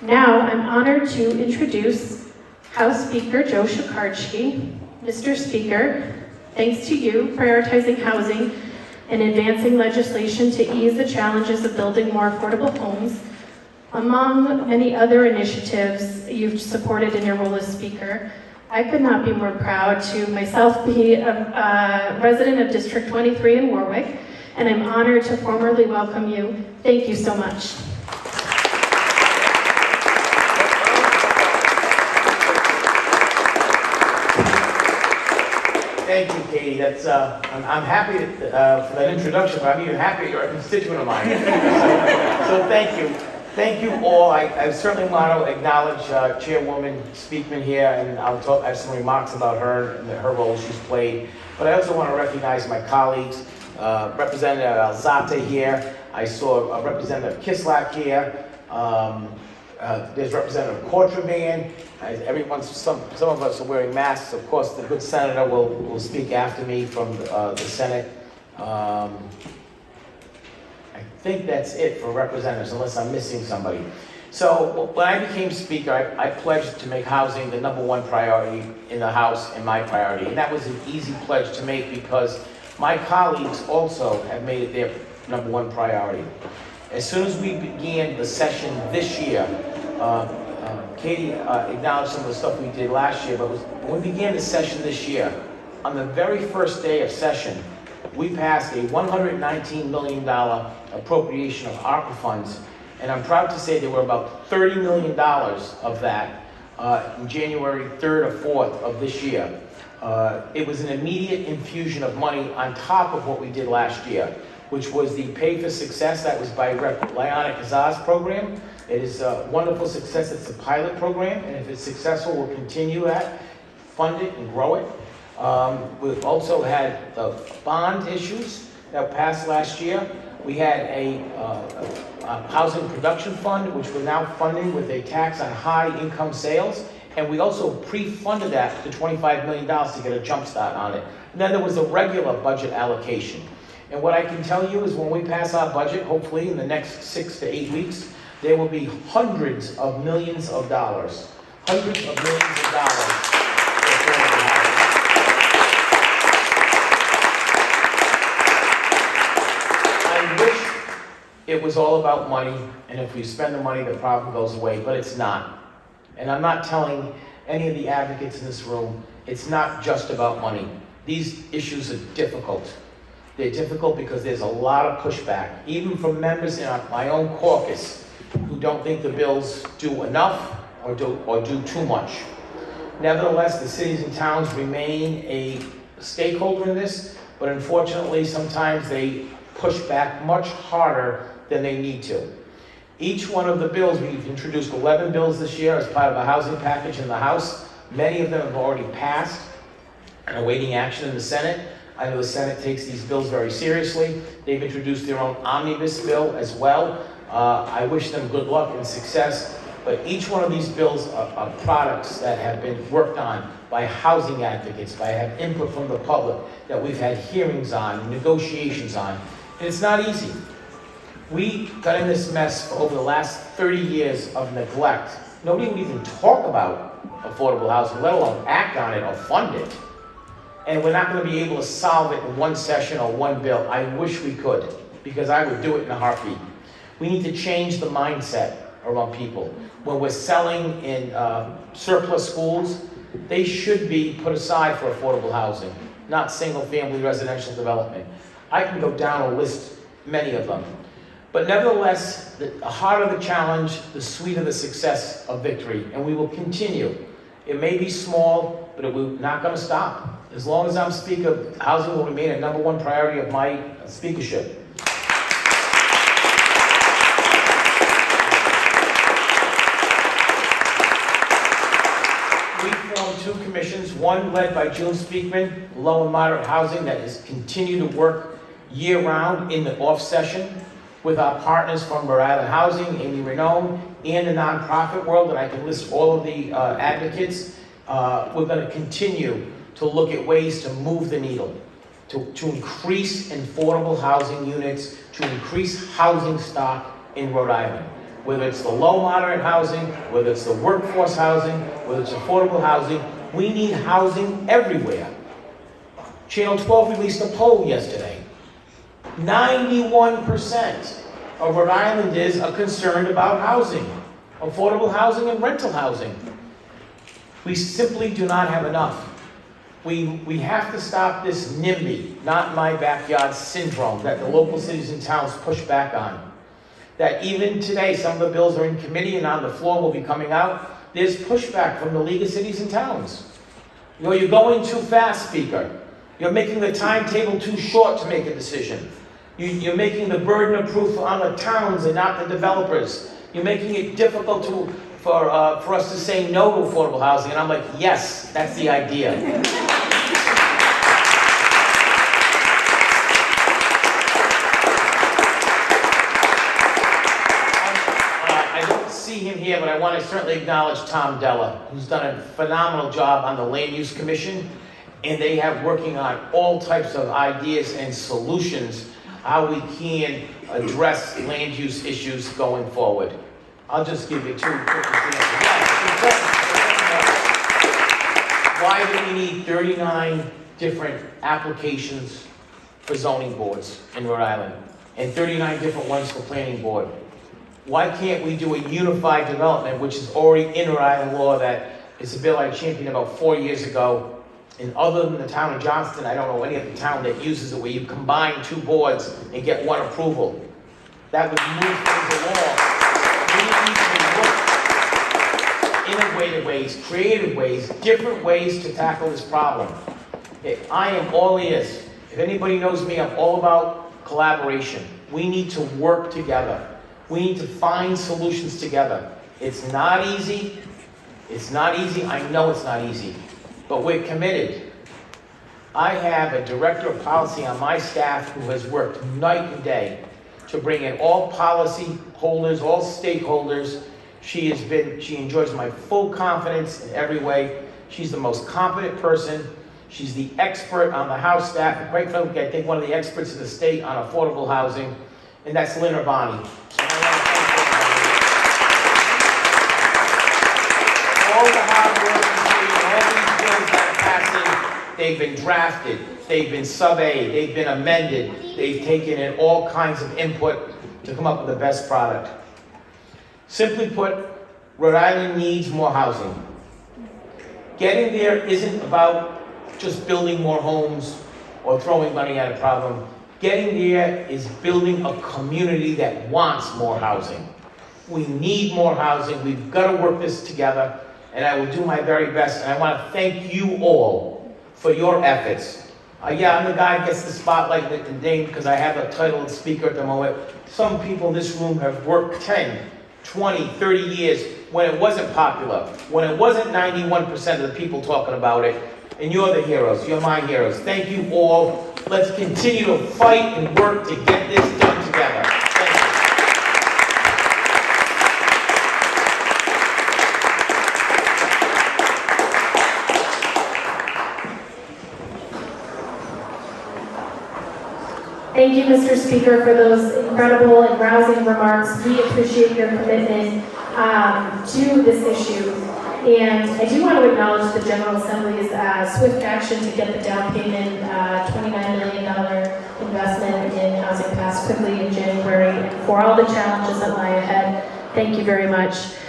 Now I'm honored to introduce House Speaker Joe Shekarchi. Mr. Speaker, thanks to you prioritizing housing and advancing legislation to ease the challenges of building more affordable homes, among many other initiatives you've supported in your role as Speaker, I could not be more proud to myself be a resident of District 23 in Warwick, and I'm honored to formally welcome you. Thank you so much. Thank you, Katie. That's I'm happy for that introduction, but I'm even happier you're a constituent of mine. So thank you. Thank you all. I certainly want to acknowledge Chairwoman Speakman here, and I have some remarks about her and her role she's played. But I also want to recognize my colleagues, Representative Alzate here. I saw Representative Kislak here. There's Representative Cortravan. Some of us are wearing masks. Of course, the good senator will speak after me from the Senate. I think that's it for representatives, unless I'm missing somebody. So when I became Speaker, I pledged to make housing the #1 priority in the House and my priority. And that was an easy pledge to make because my colleagues also have made it their #1 priority. As soon as we began the session this year, Katie acknowledged some of the stuff we did last year, but when we began the session this year, on the very first day of session, we passed a $119 million appropriation of Aqua funds, and I'm proud to say there were about $30 million of that in January 3rd or 4th of this year. It was an immediate infusion of money on top of what we did last year, which was the Pay for Success. That was by Lyonic Azaz program. It is a wonderful success. It's a pilot program, and if it's successful, we'll continue that, fund it, and grow it. We've also had the bond issues that passed last year. We had a housing production fund, which we're now funding with a tax on high income sales. And we also pre-funded that to $25 million to get a jump start on it. And then there was a regular budget allocation. And what I can tell you is when we pass our budget, hopefully in the next 6 to 8 weeks, there will be hundreds of millions of dollars. Hundreds of millions of dollars. I wish it was all about money, and if we spend the money, the problem goes away, but it's not. And I'm not telling any of the advocates in this room, it's not just about money. These issues are difficult. They're difficult because there's a lot of pushback, even from members in my own caucus who don't think the bills do enough or do too much. Nevertheless, the cities and towns remain a stakeholder in this, but unfortunately, sometimes they push back much harder than they need to. Each one of the bills, we've introduced 11 bills this year as part of a housing package in the House. Many of them have already passed and are awaiting action in the Senate. I know the Senate takes these bills very seriously. They've introduced their own omnibus bill as well. I wish them good luck and success, but each one of these bills are products that have been worked on by housing advocates, by have input from the public, that we've had hearings on, negotiations on, and it's not easy. We got in this mess for over the last 30 years of neglect. Nobody would even talk about affordable housing, let alone act on it or fund it. And we're not going to be able to solve it in one session or one bill. I wish we could, because I would do it in a heartbeat. We need to change the mindset around people. When we're selling in surplus schools, they should be put aside for affordable housing, not single-family residential development. I can go down a list, many of them. But nevertheless, the harder the challenge, the sweeter the success of victory, and we will continue. It may be small, but we're not going to stop. As long as I'm Speaker, housing will remain a #1 priority of my speakership. We formed 2 commissions, one led by June Speakman, low and moderate housing, that is continue to work year-round in the off-session with our partners from Rhode Island Housing, Amy Renome, and the nonprofit world, and I can list all of the advocates. We're going to continue to look at ways to move the needle, to increase affordable housing units, to increase housing stock in Rhode Island. whether it's the low moderate housing, whether it's the workforce housing, whether it's affordable housing. We need housing everywhere. Channel 12 released a poll yesterday. 91% of Rhode Islanders are concerned about housing, affordable housing and rental housing. We simply do not have enough. We have to stop this NIMBY, not my backyard syndrome, that the local cities and towns push back on. That even today, some of the bills are in committee and on the floor will be coming out. There's pushback from the League of Cities and Towns. You know, you're going too fast, Speaker. You're making the timetable too short to make a decision. You're making the burden of proof on the towns and not the developers. You're making it difficult for us to say no to affordable housing. And I'm like, yes, that's the idea. I don't see him here, but I want to certainly acknowledge Tom Della, who's done a phenomenal job on the Land Use Commission. And they have working on all types of ideas and solutions how we can address land use issues going forward. I'll just give you two quick examples. Why do we need 39 different applications for zoning boards in Rhode Island and 39 different ones for planning board? Why can't we do a unified development, which is already in Rhode Island law, that is a bill I championed about 4 years ago? And other than the town of Johnston, I don't know any other town that uses it where you combine two boards and get one approval. That would move things along. We need to look innovative ways, creative ways, different ways to tackle this problem. I am all ears. If anybody knows me, I'm all about collaboration. We need to work together. We need to find solutions together. It's not easy. It's not easy. I know it's not easy. But we're committed. I have a director of policy on my staff who has worked night and day to bring in all policy holders, all stakeholders. She enjoys my full confidence in every way. She's the most competent person. She's the expert on the House staff, and quite frankly, I think one of the experts in the state on affordable housing, and that's Lynn Urbani. So I want to thank all the hard work and all these bills that are passing. They've been drafted, they've been sub-A, they've been amended, they've taken in all kinds of input to come up with the best product. Simply put, Rhode Island needs more housing. Getting there isn't about just building more homes or throwing money at a problem. Getting there is building a community that wants more housing. We need more housing, we've got to work this together, and I will do my very best, and I want to thank you all for your efforts. Yeah, I'm the guy who gets the spotlight and the name because I have a title of speaker at the moment. Some people in this room have worked 10, 20, 30 years when it wasn't popular, when it wasn't 91% of the people talking about it, and you're the heroes, you're my heroes. Thank you all. Let's continue to fight and work to get this done together. Thank you. Thank you, Mr. Speaker, for those incredible and rousing remarks. We appreciate your commitment to this issue. And I do want to acknowledge the General Assembly's swift action to get the down payment, $29 million investment in housing passed quickly in January, and for all the challenges that lie ahead. Thank you very much.